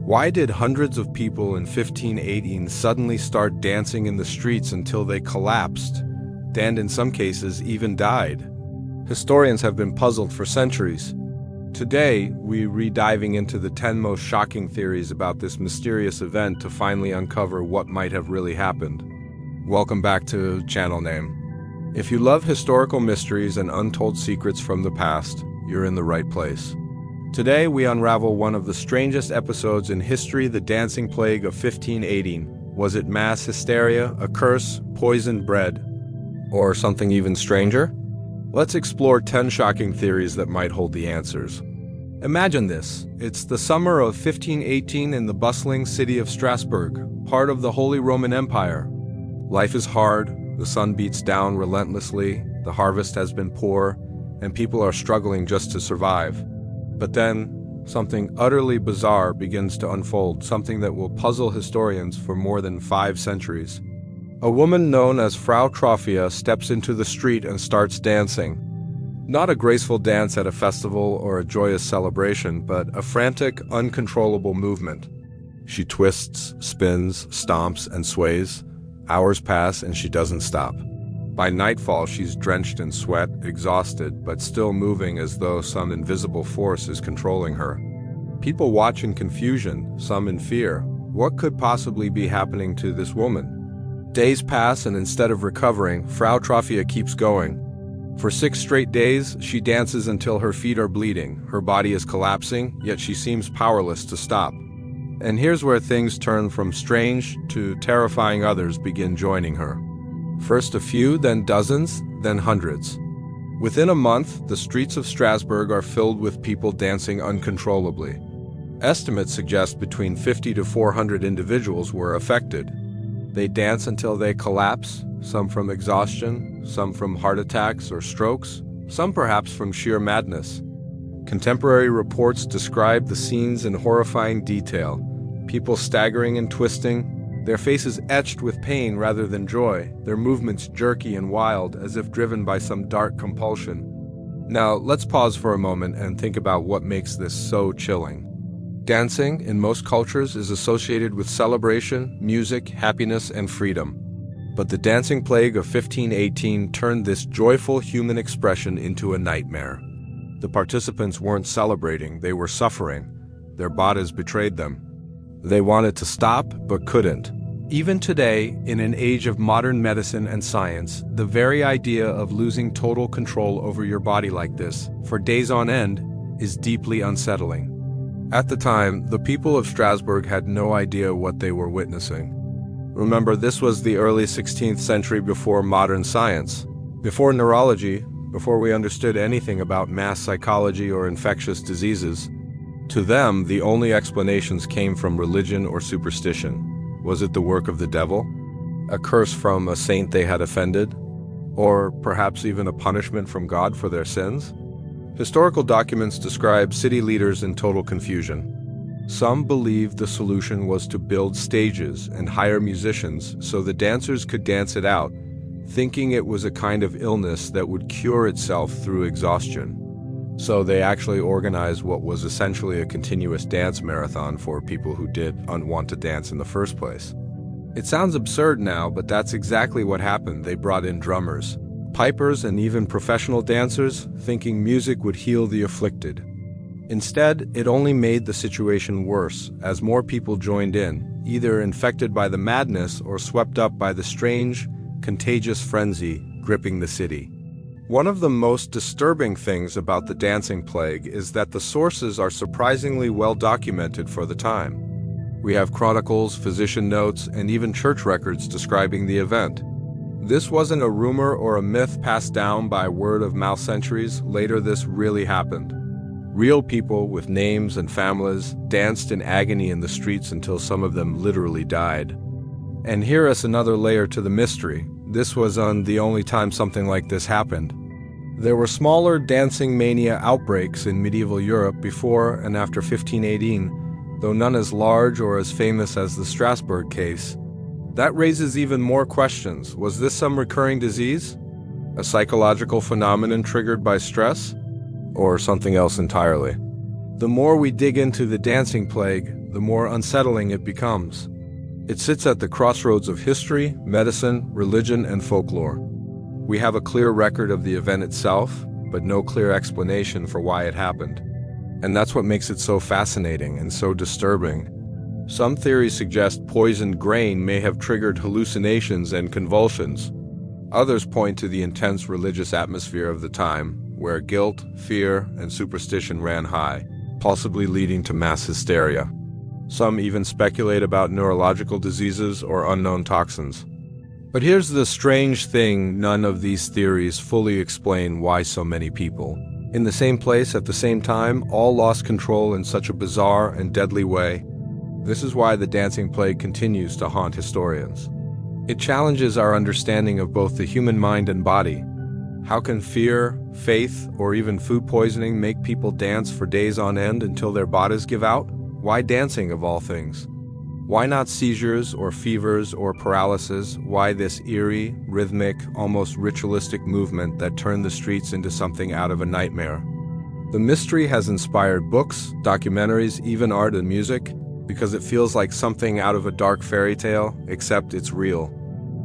Why did hundreds of people in 1518 suddenly start dancing in the streets until they collapsed, and in some cases even died? Historians have been puzzled for centuries. Today, we're re-diving into the 10 most shocking theories about this mysterious event to finally uncover what might have really happened. Welcome back to Channel Name. If you love historical mysteries and untold secrets from the past, you're in the right place. Today, we unravel one of the strangest episodes in history, the dancing plague of 1518. Was it mass hysteria, a curse, poisoned bread, or something even stranger? Let's explore 10 shocking theories that might hold the answers. Imagine this. It's the summer of 1518 in the bustling city of Strasbourg, part of the Holy Roman Empire. Life is hard, the sun beats down relentlessly, the harvest has been poor, and people are struggling just to survive. But then, something utterly bizarre begins to unfold, something that will puzzle historians for more than 5 centuries. A woman known as Frau Troffea steps into the street and starts dancing. Not a graceful dance at a festival or a joyous celebration, but a frantic, uncontrollable movement. She twists, spins, stomps, and sways. Hours pass and she doesn't stop. By nightfall, she's drenched in sweat, exhausted, but still moving as though some invisible force is controlling her. People watch in confusion, some in fear. What could possibly be happening to this woman? Days pass, and instead of recovering, Frau Troffea keeps going. For 6 straight days, she dances until her feet are bleeding, her body is collapsing, yet she seems powerless to stop. And here's where things turn from strange to terrifying. Others begin joining her. First a few, then dozens, then hundreds. Within a month, the streets of Strasbourg are filled with people dancing uncontrollably. Estimates suggest between 50 to 400 individuals were affected. They dance until they collapse, some from exhaustion, some from heart attacks or strokes, some perhaps from sheer madness. Contemporary reports describe the scenes in horrifying detail. People staggering and twisting, their faces etched with pain rather than joy, their movements jerky and wild as if driven by some dark compulsion. Now, let's pause for a moment and think about what makes this so chilling. Dancing, in most cultures, is associated with celebration, music, happiness, and freedom. But the dancing plague of 1518 turned this joyful human expression into a nightmare. The participants weren't celebrating, they were suffering. Their bodies betrayed them. They wanted to stop, but couldn't. Even today, in an age of modern medicine and science, the very idea of losing total control over your body like this, for days on end, is deeply unsettling. At the time, the people of Strasbourg had no idea what they were witnessing. Remember, this was the early 16th century, before modern science, before neurology, before we understood anything about mass psychology or infectious diseases. To them, the only explanations came from religion or superstition. Was it the work of the devil? A curse from a saint they had offended? Or perhaps even a punishment from God for their sins? Historical documents describe city leaders in total confusion. Some believed the solution was to build stages and hire musicians so the dancers could dance it out, thinking it was a kind of illness that would cure itself through exhaustion. So they actually organized what was essentially a continuous dance marathon for people who didn't want to dance in the first place. It sounds absurd now, but that's exactly what happened. They brought in drummers, pipers, and even professional dancers, thinking music would heal the afflicted. Instead, it only made the situation worse, as more people joined in, either infected by the madness or swept up by the strange, contagious frenzy gripping the city. One of the most disturbing things about the dancing plague is that the sources are surprisingly well documented for the time. We have chronicles, physician notes, and even church records describing the event. This wasn't a rumor or a myth passed down by word of mouth centuries. Later, this really happened. Real people with names and families danced in agony in the streets until some of them literally died. And here is another layer to the mystery. This wasn't the only time something like this happened. There were smaller dancing mania outbreaks in medieval Europe before and after 1518, though none as large or as famous as the Strasbourg case. That raises even more questions. Was this some recurring disease? A psychological phenomenon triggered by stress? Or something else entirely? The more we dig into the dancing plague, the more unsettling it becomes. It sits at the crossroads of history, medicine, religion, and folklore. We have a clear record of the event itself, but no clear explanation for why it happened. And that's what makes it so fascinating and so disturbing. Some theories suggest poisoned grain may have triggered hallucinations and convulsions. Others point to the intense religious atmosphere of the time, where guilt, fear, and superstition ran high, possibly leading to mass hysteria. Some even speculate about neurological diseases or unknown toxins. But here's the strange thing: none of these theories fully explain why so many people, in the same place at the same time, all lost control in such a bizarre and deadly way. This is why the dancing plague continues to haunt historians. It challenges our understanding of both the human mind and body. How can fear, faith, or even food poisoning make people dance for days on end until their bodies give out? Why dancing, of all things? Why not seizures or fevers or paralysis? Why this eerie, rhythmic, almost ritualistic movement that turned the streets into something out of a nightmare? The mystery has inspired books, documentaries, even art and music, because it feels like something out of a dark fairy tale, except it's real.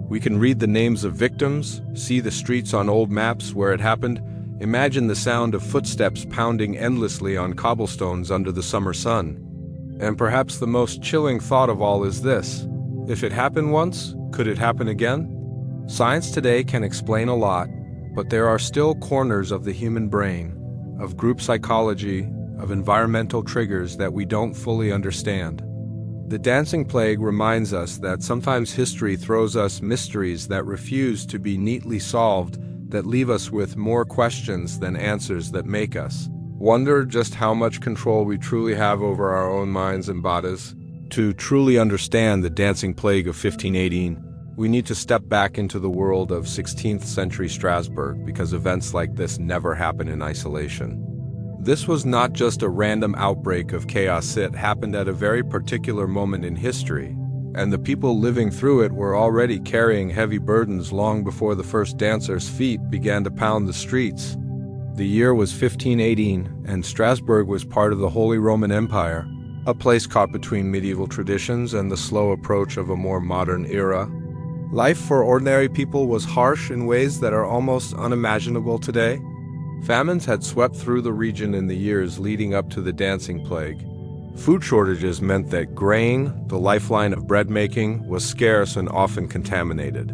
We can read the names of victims, see the streets on old maps where it happened, imagine the sound of footsteps pounding endlessly on cobblestones under the summer sun. And perhaps the most chilling thought of all is this: if it happened once, could it happen again? Science today can explain a lot, but there are still corners of the human brain, of group psychology, of environmental triggers that we don't fully understand. The dancing plague reminds us that sometimes history throws us mysteries that refuse to be neatly solved, that leave us with more questions than answers, that make us wonder just how much control we truly have over our own minds and bodies. To truly understand the dancing plague of 1518, we need to step back into the world of 16th century Strasbourg, because events like this never happen in isolation. This was not just a random outbreak of chaos. It happened at a very particular moment in history, and the people living through it were already carrying heavy burdens long before the first dancers' feet began to pound the streets. The year was 1518, and Strasbourg was part of the Holy Roman Empire, a place caught between medieval traditions and the slow approach of a more modern era. Life for ordinary people was harsh in ways that are almost unimaginable today. Famines had swept through the region in the years leading up to the dancing plague. Food shortages meant that grain, the lifeline of bread making, was scarce and often contaminated.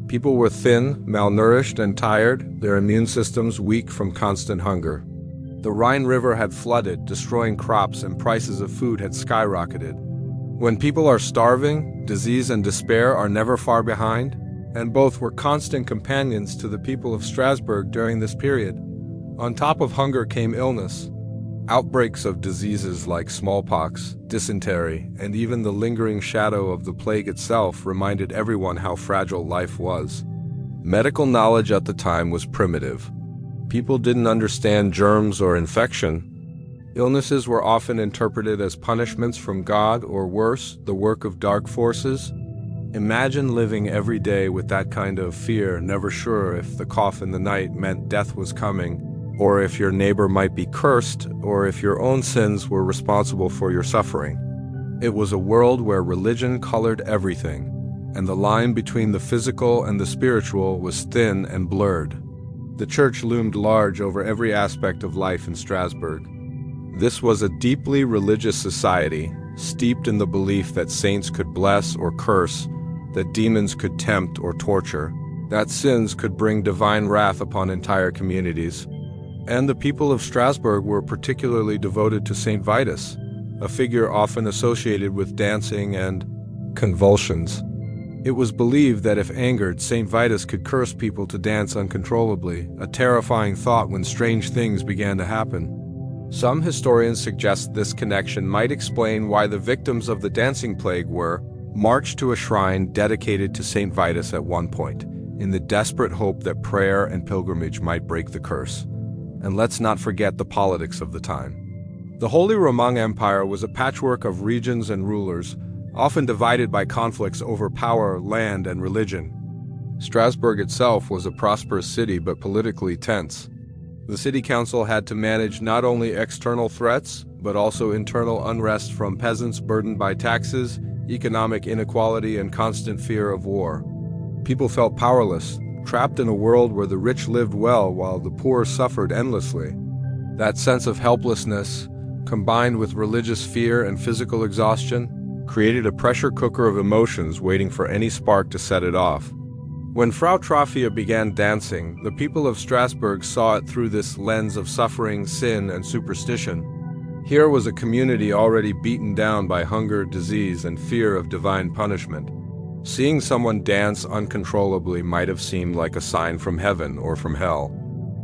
People were thin, malnourished, and tired, their immune systems weak from constant hunger. The Rhine River had flooded, destroying crops, and prices of food had skyrocketed. When people are starving, disease and despair are never far behind, and both were constant companions to the people of Strasbourg during this period. On top of hunger came illness. Outbreaks of diseases like smallpox, dysentery, and even the lingering shadow of the plague itself reminded everyone how fragile life was. Medical knowledge at the time was primitive. People didn't understand germs or infection. Illnesses were often interpreted as punishments from God, or worse, the work of dark forces. Imagine living every day with that kind of fear, never sure if the cough in the night meant death was coming, or if your neighbor might be cursed, or if your own sins were responsible for your suffering. It was a world where religion colored everything, and the line between the physical and the spiritual was thin and blurred. The church loomed large over every aspect of life in Strasbourg. This was a deeply religious society, steeped in the belief that saints could bless or curse, that demons could tempt or torture, that sins could bring divine wrath upon entire communities. And the people of Strasbourg were particularly devoted to Saint Vitus, a figure often associated with dancing and convulsions. It was believed that if angered, Saint Vitus could curse people to dance uncontrollably, a terrifying thought when strange things began to happen. Some historians suggest this connection might explain why the victims of the dancing plague were marched to a shrine dedicated to Saint Vitus at one point, in the desperate hope that prayer and pilgrimage might break the curse. And let's not forget the politics of the time. The Holy Roman Empire was a patchwork of regions and rulers, often divided by conflicts over power, land, and religion. Strasbourg itself was a prosperous city but politically tense. The city council had to manage not only external threats, but also internal unrest from peasants burdened by taxes, economic inequality, and constant fear of war. People felt powerless, trapped in a world where the rich lived well while the poor suffered endlessly. That sense of helplessness, combined with religious fear and physical exhaustion, created a pressure cooker of emotions waiting for any spark to set it off. When Frau Troffea began dancing, the people of Strasbourg saw it through this lens of suffering, sin, and superstition. Here was a community already beaten down by hunger, disease, and fear of divine punishment. Seeing someone dance uncontrollably might have seemed like a sign from heaven or from hell.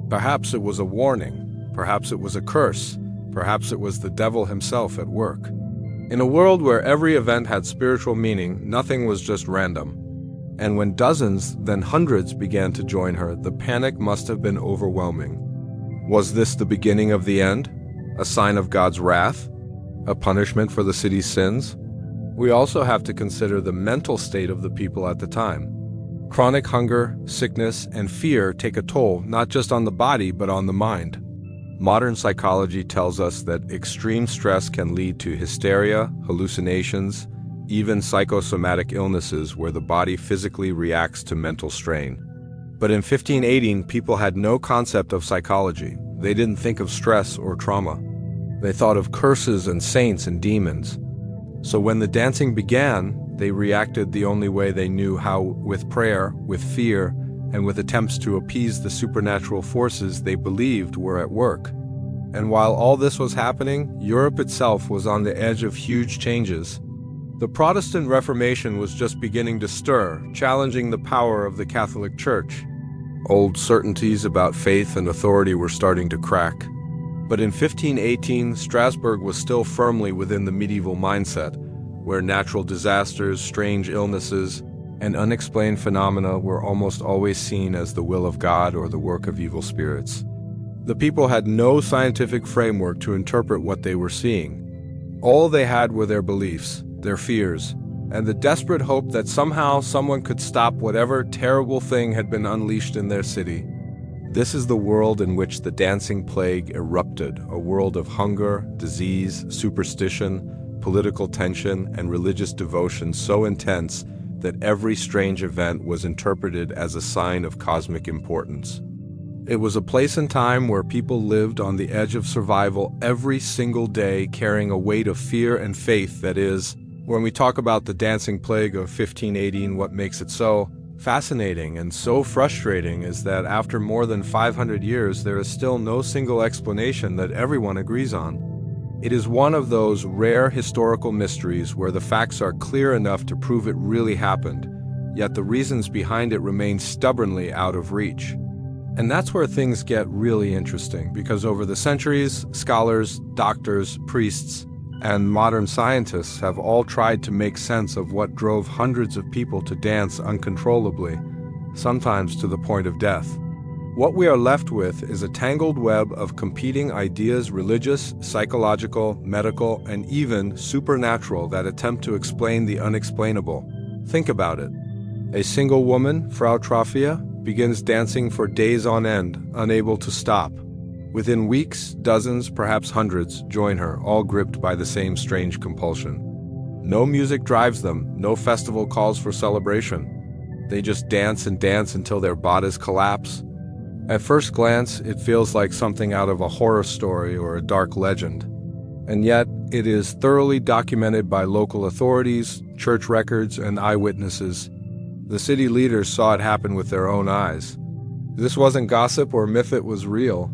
Perhaps it was a warning. Perhaps it was a curse. Perhaps it was the devil himself at work. In a world where every event had spiritual meaning, nothing was just random. And when dozens, then hundreds began to join her, the panic must have been overwhelming. Was this the beginning of the end? A sign of God's wrath? A punishment for the city's sins? We also have to consider the mental state of the people at the time. Chronic hunger, sickness, and fear take a toll not just on the body but on the mind. Modern psychology tells us that extreme stress can lead to hysteria, hallucinations, even psychosomatic illnesses where the body physically reacts to mental strain. But in 1518, people had no concept of psychology. They didn't think of stress or trauma. They thought of curses and saints and demons. So when the dancing began, they reacted the only way they knew how, with prayer, with fear, and with attempts to appease the supernatural forces they believed were at work. And while all this was happening, Europe itself was on the edge of huge changes. The Protestant Reformation was just beginning to stir, challenging the power of the Catholic Church. Old certainties about faith and authority were starting to crack. But in 1518, Strasbourg was still firmly within the medieval mindset, where natural disasters, strange illnesses, and unexplained phenomena were almost always seen as the will of God or the work of evil spirits. The people had no scientific framework to interpret what they were seeing. All they had were their beliefs, their fears, and the desperate hope that somehow someone could stop whatever terrible thing had been unleashed in their city. This is the world in which the dancing plague erupted, a world of hunger, disease, superstition, political tension, and religious devotion so intense that every strange event was interpreted as a sign of cosmic importance. It was a place and time where people lived on the edge of survival every single day, carrying a weight of fear and faith that is, when we talk about the dancing plague of 1518, what makes it so fascinating and so frustrating is that after more than 500 years, there is still no single explanation that everyone agrees on. It is one of those rare historical mysteries where the facts are clear enough to prove it really happened, yet the reasons behind it remain stubbornly out of reach. And that's where things get really interesting, because over the centuries, scholars, doctors, priests, and modern scientists have all tried to make sense of what drove hundreds of people to dance uncontrollably, sometimes to the point of death. What we are left with is a tangled web of competing ideas, religious, psychological, medical, and even supernatural, that attempt to explain the unexplainable. Think about it. A single woman, Frau Troffea, begins dancing for days on end, unable to stop. Within weeks, dozens, perhaps hundreds, join her, all gripped by the same strange compulsion. No music drives them, no festival calls for celebration. They just dance and dance until their bodies collapse. At first glance, it feels like something out of a horror story or a dark legend. And yet, it is thoroughly documented by local authorities, church records, and eyewitnesses. The city leaders saw it happen with their own eyes. This wasn't gossip or myth, it was real.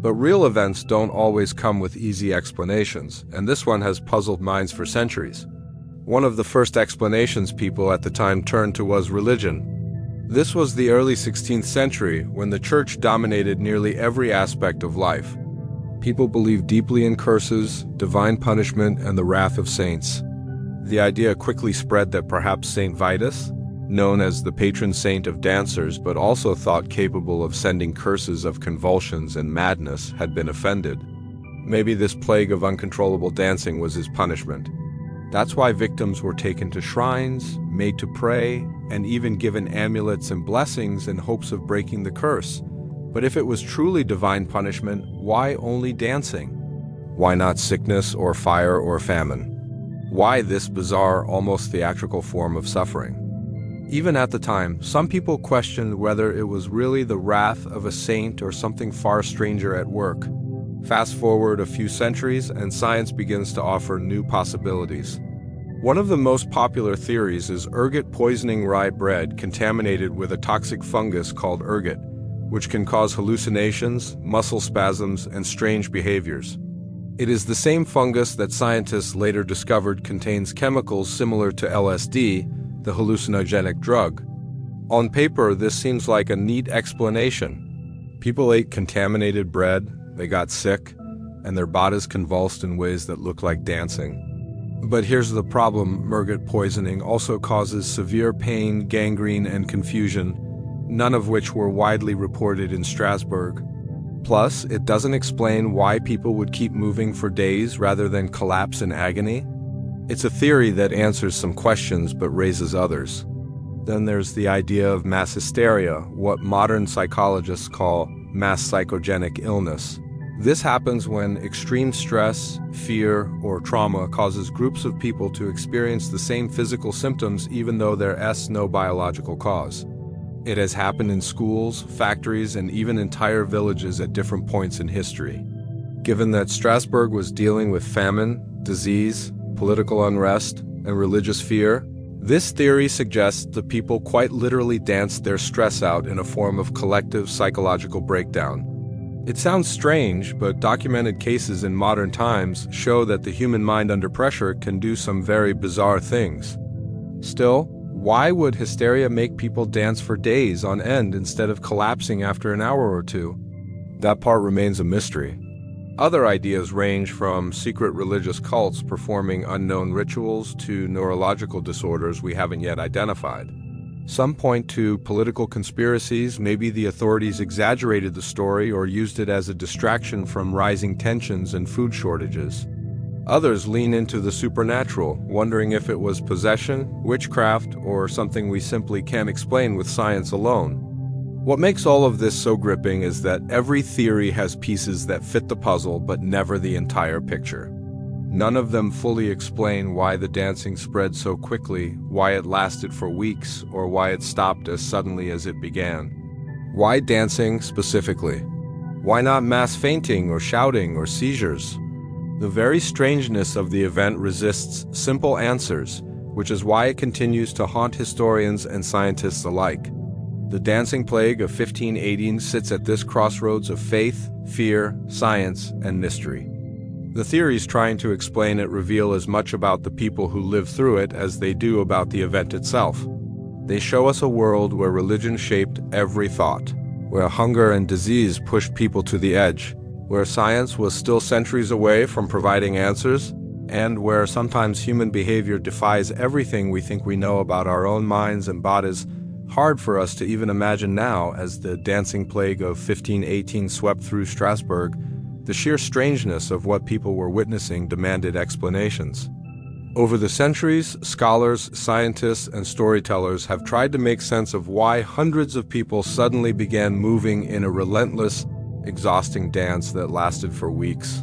But real events don't always come with easy explanations, and this one has puzzled minds for centuries. One of the first explanations people at the time turned to was religion. This was the early 16th century, when the church dominated nearly every aspect of life. People believed deeply in curses, divine punishment, and the wrath of saints. The idea quickly spread that perhaps Saint Vitus, known as the patron saint of dancers but also thought capable of sending curses of convulsions and madness, had been offended. Maybe this plague of uncontrollable dancing was his punishment. That's why victims were taken to shrines, made to pray, and even given amulets and blessings in hopes of breaking the curse. But if it was truly divine punishment, why only dancing? Why not sickness or fire or famine? Why this bizarre, almost theatrical form of suffering? Even at the time, some people questioned whether it was really the wrath of a saint or something far stranger at work. Fast forward a few centuries, and science begins to offer new possibilities. One of the most popular theories is ergot poisoning rye bread contaminated with a toxic fungus called ergot, which can cause hallucinations, muscle spasms, and strange behaviors. It is the same fungus that scientists later discovered contains chemicals similar to LSD, the hallucinogenic drug. On paper, this seems like a neat explanation. People ate contaminated bread, they got sick, and their bodies convulsed in ways that look like dancing. But here's the problem: ergot poisoning also causes severe pain, gangrene, and confusion, none of which were widely reported in Strasbourg. Plus, it doesn't explain why people would keep moving for days rather than collapse in agony. It's a theory that answers some questions but raises others. Then there's the idea of mass hysteria, what modern psychologists call mass psychogenic illness. This happens when extreme stress, fear, or trauma causes groups of people to experience the same physical symptoms even though there is no biological cause. It has happened in schools, factories, and even entire villages at different points in history. Given that Strasbourg was dealing with famine, disease, political unrest, and religious fear, this theory suggests the people quite literally danced their stress out in a form of collective psychological breakdown. It sounds strange, but documented cases in modern times show that the human mind under pressure can do some very bizarre things. Still, why would hysteria make people dance for days on end instead of collapsing after an hour or two? That part remains a mystery. Other ideas range from secret religious cults performing unknown rituals to neurological disorders we haven't yet identified. Some point to political conspiracies. Maybe the authorities exaggerated the story or used it as a distraction from rising tensions and food shortages. Others lean into the supernatural, wondering if it was possession, witchcraft, or something we simply can't explain with science alone. What makes all of this so gripping is that every theory has pieces that fit the puzzle but never the entire picture. None of them fully explain why the dancing spread so quickly, why it lasted for weeks, or why it stopped as suddenly as it began. Why dancing specifically? Why not mass fainting or shouting or seizures? The very strangeness of the event resists simple answers, which is why it continues to haunt historians and scientists alike. The dancing plague of 1518 sits at this crossroads of faith, fear, science, and mystery. The theories trying to explain it reveal as much about the people who lived through it as they do about the event itself. They show us a world where religion shaped every thought, where hunger and disease pushed people to the edge, where science was still centuries away from providing answers, and where sometimes human behavior defies everything we think we know about our own minds and bodies, hard for us to even imagine now. As the dancing plague of 1518 swept through Strasbourg, the sheer strangeness of what people were witnessing demanded explanations. Over the centuries, scholars, scientists, and storytellers have tried to make sense of why hundreds of people suddenly began moving in a relentless, exhausting dance that lasted for weeks.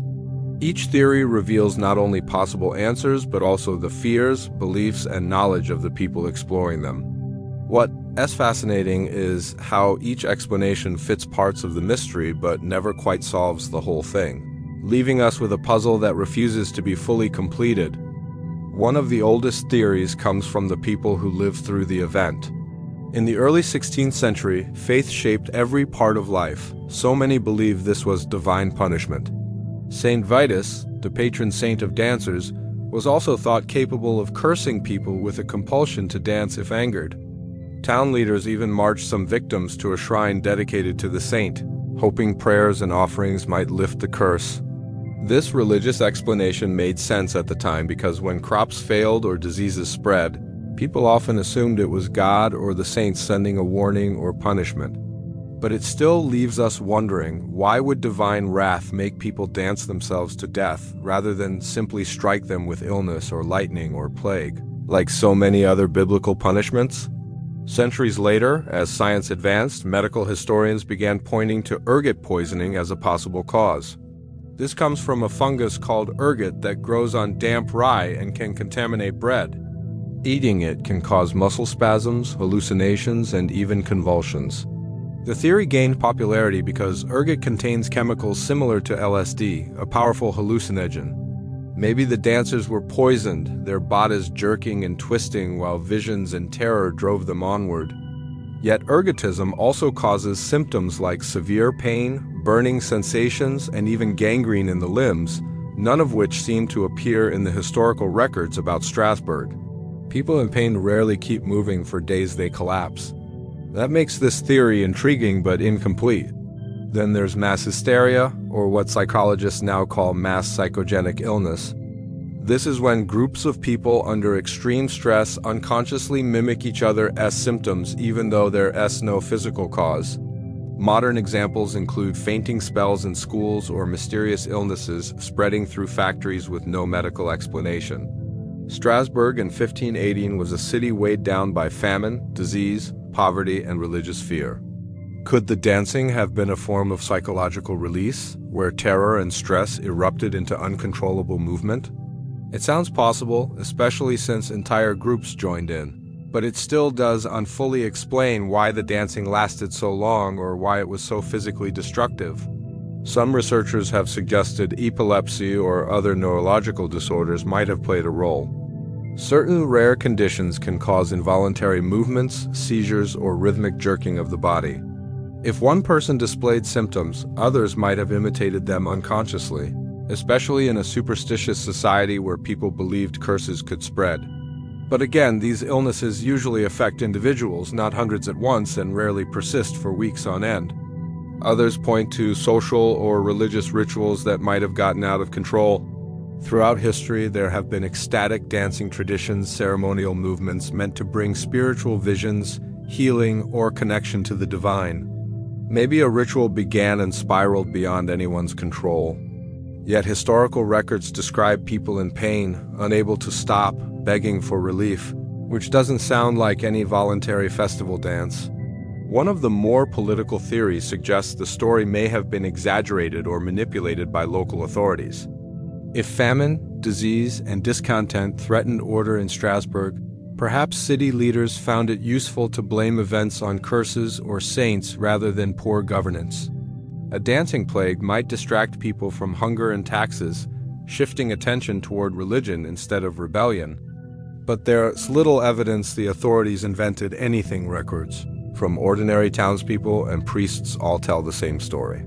Each theory reveals not only possible answers, but also the fears, beliefs, and knowledge of the people exploring them. What's fascinating is how each explanation fits parts of the mystery but never quite solves the whole thing, leaving us with a puzzle that refuses to be fully completed. One of the oldest theories comes from the people who lived through the event. In the early 16th century, faith shaped every part of life. So many believed this was divine punishment. Saint Vitus, the patron saint of dancers, was also thought capable of cursing people with a compulsion to dance if angered. Town leaders even marched some victims to a shrine dedicated to the saint, hoping prayers and offerings might lift the curse. This religious explanation made sense at the time because when crops failed or diseases spread, people often assumed it was God or the saints sending a warning or punishment. But it still leaves us wondering, why would divine wrath make people dance themselves to death rather than simply strike them with illness or lightning or plague, like so many other biblical punishments? Centuries later, as science advanced, medical historians began pointing to ergot poisoning as a possible cause. This comes from a fungus called ergot that grows on damp rye and can contaminate bread. Eating it can cause muscle spasms, hallucinations, and even convulsions. The theory gained popularity because ergot contains chemicals similar to LSD, a powerful hallucinogen. Maybe the dancers were poisoned, their bodies jerking and twisting while visions and terror drove them onward. Yet ergotism also causes symptoms like severe pain, burning sensations, and even gangrene in the limbs, none of which seem to appear in the historical records about Strasbourg. People in pain rarely keep moving for days they collapse. That makes this theory intriguing but incomplete. Then there's mass hysteria, or what psychologists now call mass psychogenic illness. This is when groups of people under extreme stress unconsciously mimic each other as symptoms even though there is no physical cause. Modern examples include fainting spells in schools or mysterious illnesses spreading through factories with no medical explanation. Strasbourg in 1518 was a city weighed down by famine, disease, poverty, and religious fear. Could the dancing have been a form of psychological release, where terror and stress erupted into uncontrollable movement? It sounds possible, especially since entire groups joined in, but it still does unfully explain why the dancing lasted so long or why it was so physically destructive. Some researchers have suggested epilepsy or other neurological disorders might have played a role. Certain rare conditions can cause involuntary movements, seizures, or rhythmic jerking of the body. If one person displayed symptoms, others might have imitated them unconsciously, especially in a superstitious society where people believed curses could spread. But again, these illnesses usually affect individuals, not hundreds at once, and rarely persist for weeks on end. Others point to social or religious rituals that might have gotten out of control. Throughout history, there have been ecstatic dancing traditions, ceremonial movements meant to bring spiritual visions, healing, or connection to the divine. Maybe a ritual began and spiraled beyond anyone's control. Yet historical records describe people in pain, unable to stop, begging for relief, which doesn't sound like any voluntary festival dance. One of the more political theories suggests the story may have been exaggerated or manipulated by local authorities. If famine, disease, and discontent threatened order in Strasbourg, perhaps city leaders found it useful to blame events on curses or saints rather than poor governance. A dancing plague might distract people from hunger and taxes, shifting attention toward religion instead of rebellion. But there's little evidence the authorities invented anything records. From ordinary townspeople and priests all tell the same story.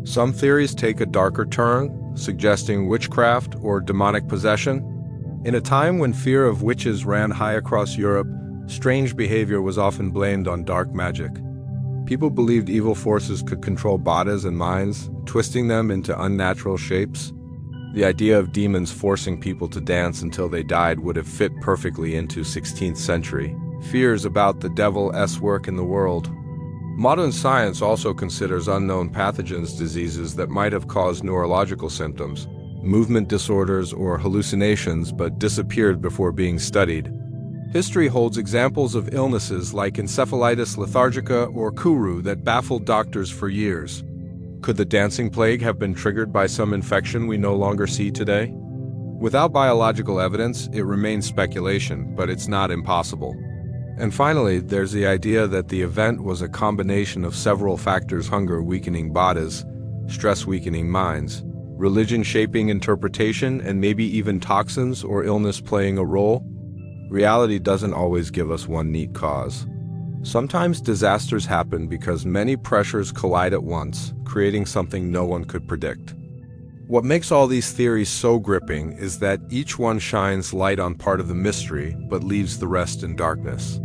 Some theories take a darker turn, suggesting witchcraft or demonic possession. In a time when fear of witches ran high across Europe, strange behavior was often blamed on dark magic. People believed evil forces could control bodies and minds, twisting them into unnatural shapes. The idea of demons forcing people to dance until they died would have fit perfectly into 16th century fears about the devil's work in the world. Modern science also considers unknown pathogens diseases that might have caused neurological symptoms, movement disorders, or hallucinations but disappeared before being studied. History holds examples of illnesses like encephalitis lethargica or kuru that baffled doctors for years. Could the dancing plague have been triggered by some infection we no longer see today? Without biological evidence, it remains speculation, but it's not impossible. And finally, there's the idea that the event was a combination of several factors: hunger weakening bodies, stress weakening minds, religion shaping interpretation, and maybe even toxins or illness playing a role. Reality doesn't always give us one neat cause. Sometimes disasters happen because many pressures collide at once, creating something no one could predict. What makes all these theories so gripping is that each one shines light on part of the mystery, but leaves the rest in darkness.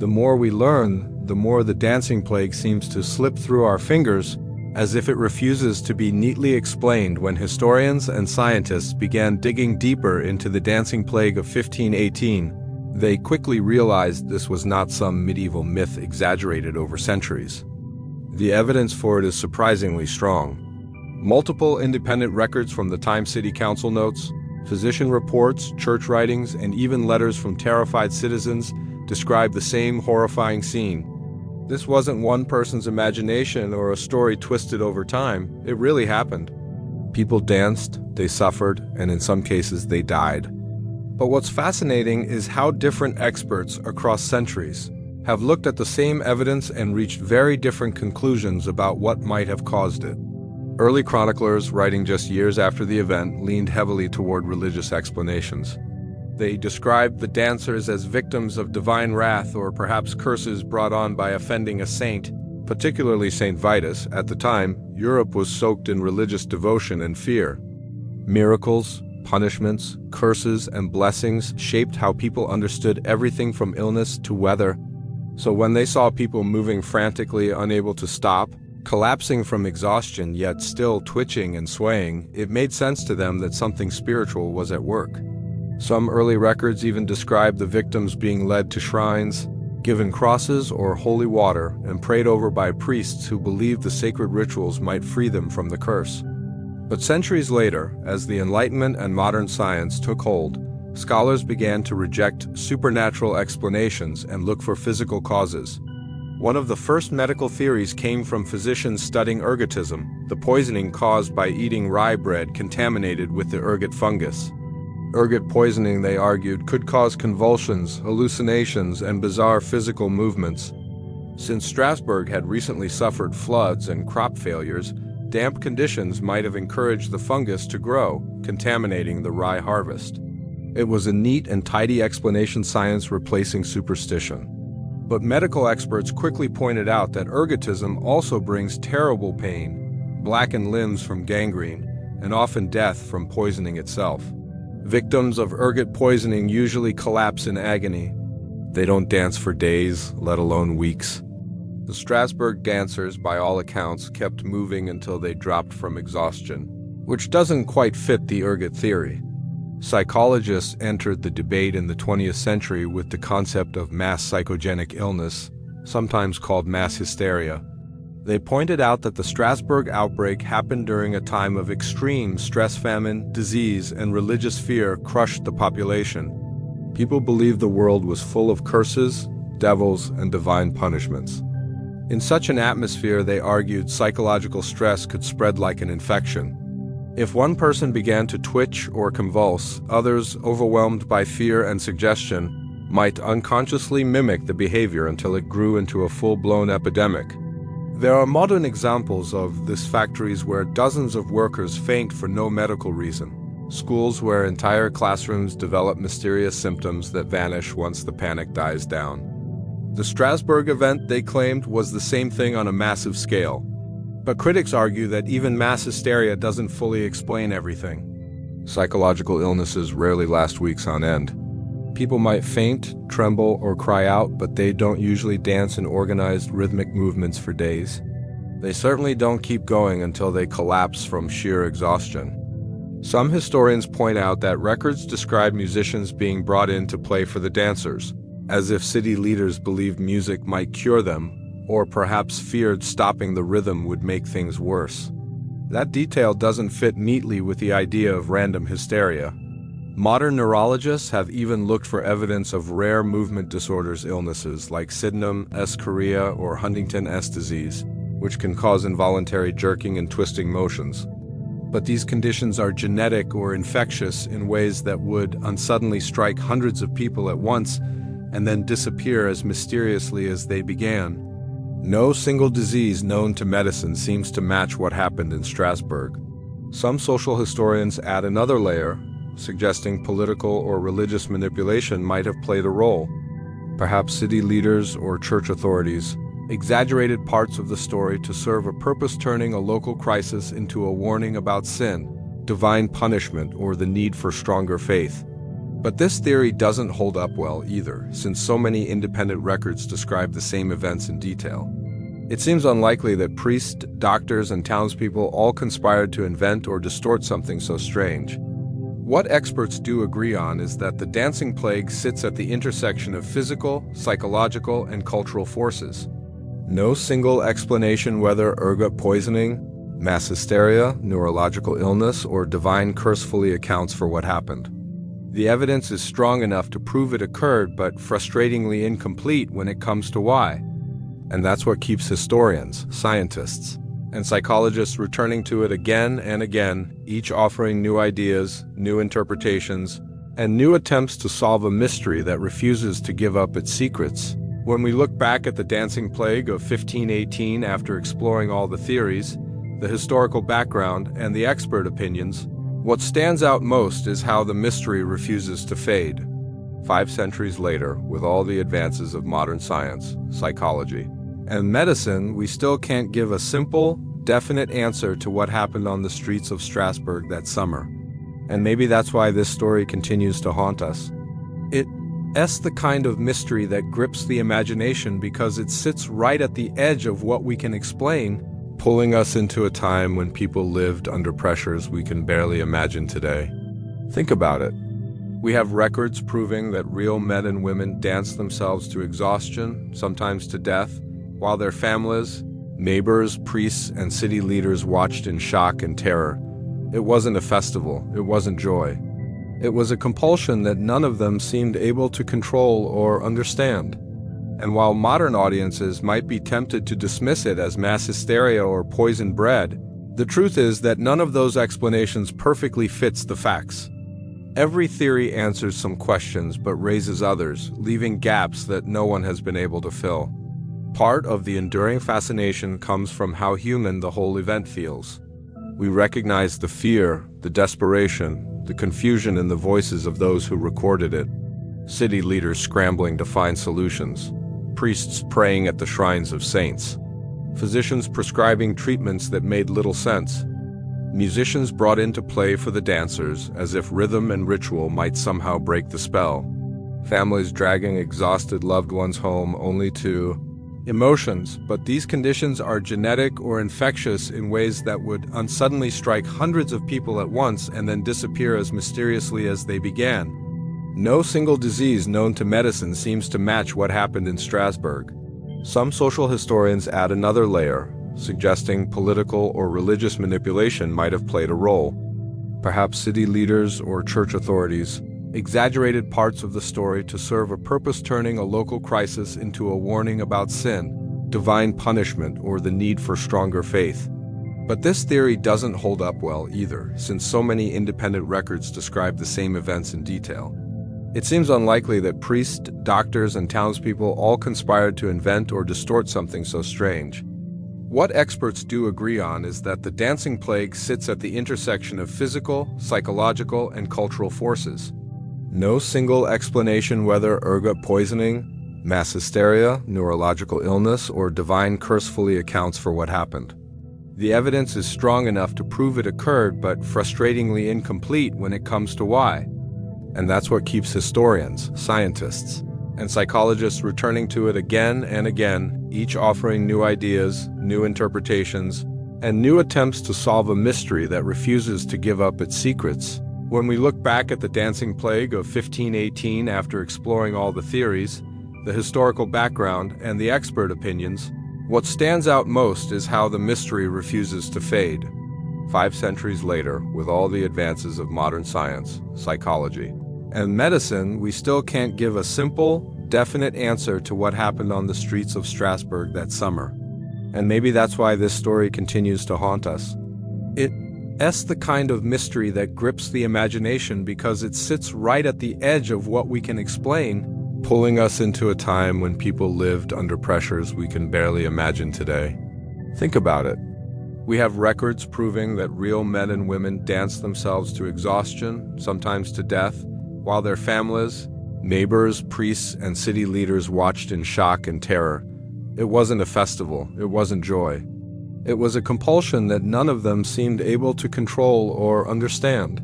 The more we learn, the more the dancing plague seems to slip through our fingers, as if it refuses to be neatly explained. When historians and scientists began digging deeper into the dancing plague of 1518, they quickly realized this was not some medieval myth exaggerated over centuries. The evidence for it is surprisingly strong. Multiple independent records from the time city council notes, physician reports, church writings, and even letters from terrified citizens describe the same horrifying scene. This wasn't one person's imagination or a story twisted over time. It really happened. People danced, they suffered, and in some cases they died. But what's fascinating is how different experts across centuries have looked at the same evidence and reached very different conclusions about what might have caused it. Early chroniclers, writing just years after the event, leaned heavily toward religious explanations. They described the dancers as victims of divine wrath or perhaps curses brought on by offending a saint, particularly Saint Vitus. At the time, Europe was soaked in religious devotion and fear. Miracles, punishments, curses, and blessings shaped how people understood everything from illness to weather. So when they saw people moving frantically, unable to stop, collapsing from exhaustion yet still twitching and swaying, it made sense to them that something spiritual was at work. Some early records even describe the victims being led to shrines, given crosses or holy water, and prayed over by priests who believed the sacred rituals might free them from the curse. But centuries later, as the Enlightenment and modern science took hold, scholars began to reject supernatural explanations and look for physical causes. One of the first medical theories came from physicians studying ergotism, the poisoning caused by eating rye bread contaminated with the ergot fungus. Ergot poisoning, they argued, could cause convulsions, hallucinations, and bizarre physical movements. Since Strasbourg had recently suffered floods and crop failures, damp conditions might have encouraged the fungus to grow, contaminating the rye harvest. It was a neat and tidy explanation, science replacing superstition. But medical experts quickly pointed out that ergotism also brings terrible pain, blackened limbs from gangrene, and often death from poisoning itself. Victims of ergot poisoning usually collapse in agony. They don't dance for days, let alone weeks. The Strasbourg dancers, by all accounts, kept moving until they dropped from exhaustion, which doesn't quite fit the ergot theory. Psychologists entered the debate in the 20th century with the concept of mass psychogenic illness, sometimes called mass hysteria. They pointed out that the Strasbourg outbreak happened during a time of extreme stress, famine, disease, and religious fear crushed the population. People believed the world was full of curses, devils, and divine punishments. In such an atmosphere, they argued, psychological stress could spread like an infection. If one person began to twitch or convulse, others, overwhelmed by fear and suggestion, might unconsciously mimic the behavior until it grew into a full-blown epidemic. There are modern examples of this: factories where dozens of workers faint for no medical reason, schools where entire classrooms develop mysterious symptoms that vanish once the panic dies down. The Strasbourg event, they claimed, was the same thing on a massive scale. But critics argue that even mass hysteria doesn't fully explain everything. Psychological illnesses rarely last weeks on end. People might faint, tremble, or cry out, but they don't usually dance in organized rhythmic movements for days. They certainly don't keep going until they collapse from sheer exhaustion. Some historians point out that records describe musicians being brought in to play for the dancers, as if city leaders believed music might cure them, or perhaps feared stopping the rhythm would make things worse. That detail doesn't fit neatly with the idea of random hysteria. Modern neurologists have even looked for evidence of rare movement disorders illnesses like Sydenham-S chorea or Huntington-S disease, which can cause involuntary jerking and twisting motions. But these conditions are genetic or infectious in ways that would unsuddenly strike hundreds of people at once and then disappear as mysteriously as they began. No single disease known to medicine seems to match what happened in Strasbourg. Some social historians add another layer, suggesting political or religious manipulation might have played a role. Perhaps city leaders or church authorities exaggerated parts of the story to serve a purpose, turning a local crisis into a warning about sin, divine punishment, or the need for stronger faith. But this theory doesn't hold up well either, since so many independent records describe the same events in detail. It seems unlikely that priests, doctors, and townspeople all conspired to invent or distort something so strange. What experts do agree on is that the dancing plague sits at the intersection of physical, psychological, and cultural forces. No single explanation, whether ergot poisoning, mass hysteria, neurological illness, or divine curse, fully accounts for what happened. The evidence is strong enough to prove it occurred, but frustratingly incomplete when it comes to why. And that's what keeps historians, scientists, and psychologists returning to it again and again, each offering new ideas, new interpretations, and new attempts to solve a mystery that refuses to give up its secrets. When we look back at the dancing plague of 1518 after exploring all the theories, the historical background, and the expert opinions, what stands out most is how the mystery refuses to fade. 5 centuries later, with all the advances of modern science, psychology, and medicine, we still can't give a simple, definite answer to what happened on the streets of Strasbourg that summer. And maybe that's why this story continues to haunt us. It's the kind of mystery that grips the imagination because it sits right at the edge of what we can explain, pulling us into a time when people lived under pressures we can barely imagine today. Think about it. We have records proving that real men and women danced themselves to exhaustion, sometimes to death, while their families, neighbors, priests, and city leaders watched in shock and terror. It wasn't a festival, it wasn't joy. It was a compulsion that none of them seemed able to control or understand. And while modern audiences might be tempted to dismiss it as mass hysteria or poisoned bread, the truth is that none of those explanations perfectly fits the facts. Every theory answers some questions but raises others, leaving gaps that no one has been able to fill. Part of the enduring fascination comes from how human the whole event feels. We recognize the fear, the desperation, the confusion in the voices of those who recorded it. City leaders scrambling to find solutions, priests praying at the shrines of saints, physicians prescribing treatments that made little sense, musicians brought into play for the dancers as if rhythm and ritual might somehow break the spell, families dragging exhausted loved ones home only to emotions, but these conditions are genetic or infectious in ways that would unsuddenly strike hundreds of people at once and then disappear as mysteriously as they began. No single disease known to medicine seems to match what happened in Strasbourg. Some social historians add another layer, suggesting political or religious manipulation might have played a role. Perhaps city leaders or church authorities exaggerated parts of the story to serve a purpose, turning a local crisis into a warning about sin, divine punishment, or the need for stronger faith. But this theory doesn't hold up well either, since so many independent records describe the same events in detail. It seems unlikely that priests, doctors, and townspeople all conspired to invent or distort something so strange. What experts do agree on is that the dancing plague sits at the intersection of physical, psychological, and cultural forces. No single explanation, whether ergot poisoning, mass hysteria, neurological illness, or divine curse, fully accounts for what happened. The evidence is strong enough to prove it occurred, but frustratingly incomplete when it comes to why. And that's what keeps historians, scientists, and psychologists returning to it again and again, each offering new ideas, new interpretations, and new attempts to solve a mystery that refuses to give up its secrets. When we look back at the dancing plague of 1518 after exploring all the theories, the historical background, and the expert opinions, what stands out most is how the mystery refuses to fade. 5 centuries later, with all the advances of modern science, psychology, and medicine, we still can't give a simple, definite answer to what happened on the streets of Strasbourg that summer. And maybe that's why this story continues to haunt us. It's the kind of mystery that grips the imagination because it sits right at the edge of what we can explain, pulling us into a time when people lived under pressures we can barely imagine today. Think about it. We have records proving that real men and women danced themselves to exhaustion, sometimes to death, while their families, neighbors, priests, and city leaders watched in shock and terror. It wasn't a festival, it wasn't joy. It was a compulsion that none of them seemed able to control or understand.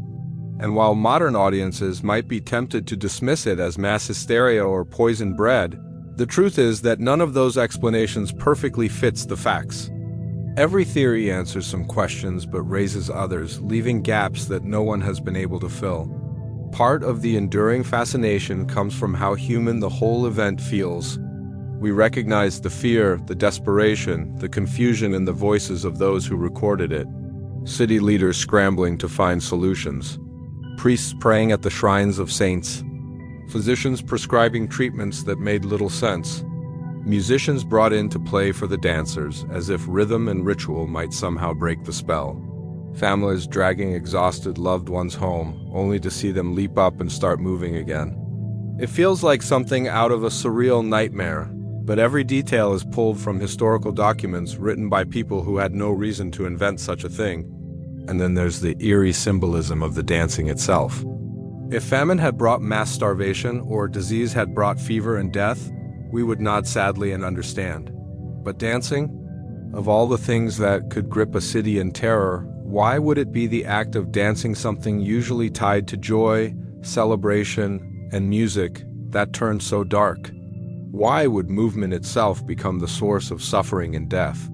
And while modern audiences might be tempted to dismiss it as mass hysteria or poisoned bread, the truth is that none of those explanations perfectly fits the facts. Every theory answers some questions but raises others, leaving gaps that no one has been able to fill. Part of the enduring fascination comes from how human the whole event feels. We recognize the fear, the desperation, the confusion in the voices of those who recorded it. City leaders scrambling to find solutions, priests praying at the shrines of saints, physicians prescribing treatments that made little sense, Musicians brought in to play for the dancers, as if rhythm and ritual might somehow break the spell. Families dragging exhausted loved ones home, only to see them leap up and start moving again. It feels like something out of a surreal nightmare, but every detail is pulled from historical documents written by people who had no reason to invent such a thing. And then there's the eerie symbolism of the dancing itself. If famine had brought mass starvation or disease had brought fever and death, we would nod sadly and understand. But dancing? Of all the things that could grip a city in terror, why would it be the act of dancing something usually tied to joy, celebration, and music that turned so dark? Why would movement itself become the source of suffering and death?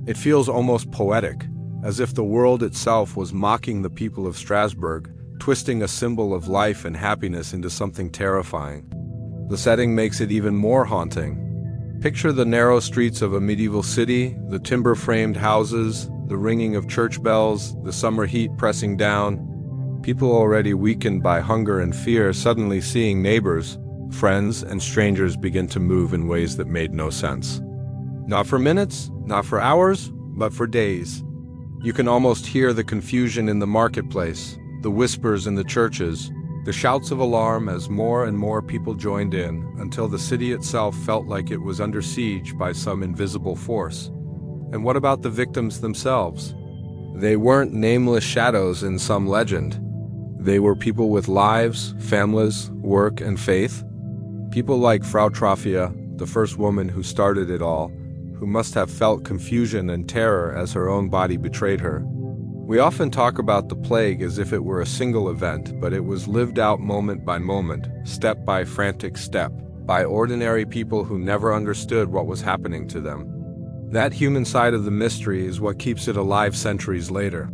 It feels almost poetic, as if the world itself was mocking the people of Strasbourg, twisting a symbol of life and happiness into something terrifying. The setting makes it even more haunting. Picture the narrow streets of a medieval city, the timber-framed houses, the ringing of church bells, the summer heat pressing down. People already weakened by hunger and fear suddenly seeing neighbors, friends, and strangers begin to move in ways that made no sense. Not for minutes, not for hours, but for days. You can almost hear the confusion in the marketplace, the whispers in the churches, the shouts of alarm as more and more people joined in, until the city itself felt like it was under siege by some invisible force. And what about the victims themselves? They weren't nameless shadows in some legend. They were people with lives, families, work, and faith. People like Frau Troffea, the first woman who started it all, who must have felt confusion and terror as her own body betrayed her. We often talk about the plague as if it were a single event, but it was lived out moment by moment, step by frantic step, by ordinary people who never understood what was happening to them. That human side of the mystery is what keeps it alive centuries later.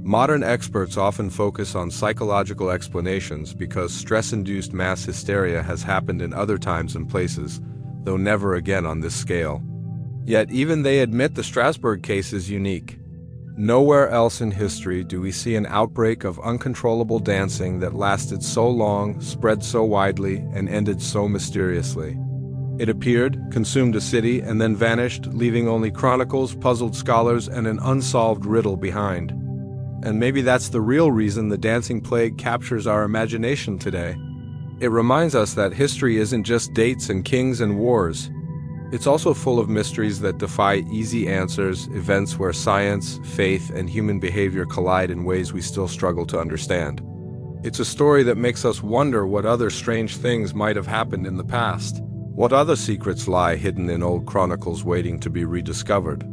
Modern experts often focus on psychological explanations because stress-induced mass hysteria has happened in other times and places, though never again on this scale. Yet even they admit the Strasbourg case is unique. Nowhere else in history do we see an outbreak of uncontrollable dancing that lasted so long, spread so widely, and ended so mysteriously. It appeared, consumed a city, and then vanished, leaving only chronicles, puzzled scholars, and an unsolved riddle behind. And maybe that's the real reason the dancing plague captures our imagination today. It reminds us that history isn't just dates and kings and wars. It's also full of mysteries that defy easy answers, events where science, faith, and human behavior collide in ways we still struggle to understand. It's a story that makes us wonder what other strange things might have happened in the past. What other secrets lie hidden in old chronicles waiting to be rediscovered?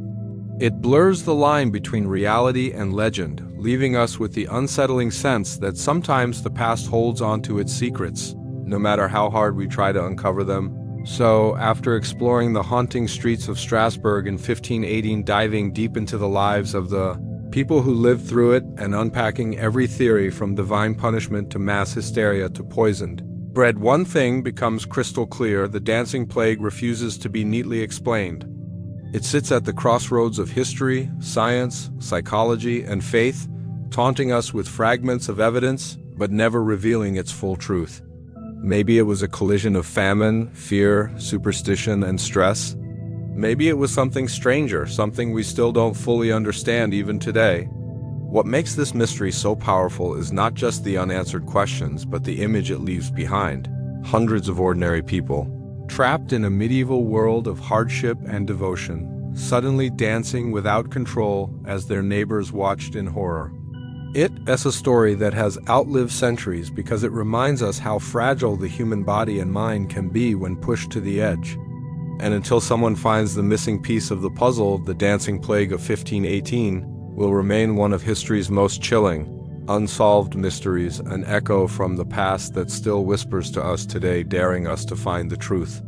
It blurs the line between reality and legend, leaving us with the unsettling sense that sometimes the past holds on to its secrets, no matter how hard we try to uncover them. So, after exploring the haunting streets of Strasbourg in 1518, diving deep into the lives of the people who lived through it, and unpacking every theory from divine punishment to mass hysteria to poisoned bread, one thing becomes crystal clear: the dancing plague refuses to be neatly explained. It sits at the crossroads of history, science, psychology, and faith, taunting us with fragments of evidence, but never revealing its full truth. Maybe it was a collision of famine, fear, superstition, and stress. Maybe it was something stranger, something we still don't fully understand even today. What makes this mystery so powerful is not just the unanswered questions, but the image it leaves behind. Hundreds of ordinary people, trapped in a medieval world of hardship and devotion, suddenly dancing without control as their neighbors watched in horror. It's a story that has outlived centuries because it reminds us how fragile the human body and mind can be when pushed to the edge. And until someone finds the missing piece of the puzzle, the dancing plague of 1518 will remain one of history's most chilling, unsolved mysteries, an echo from the past that still whispers to us today, daring us to find the truth.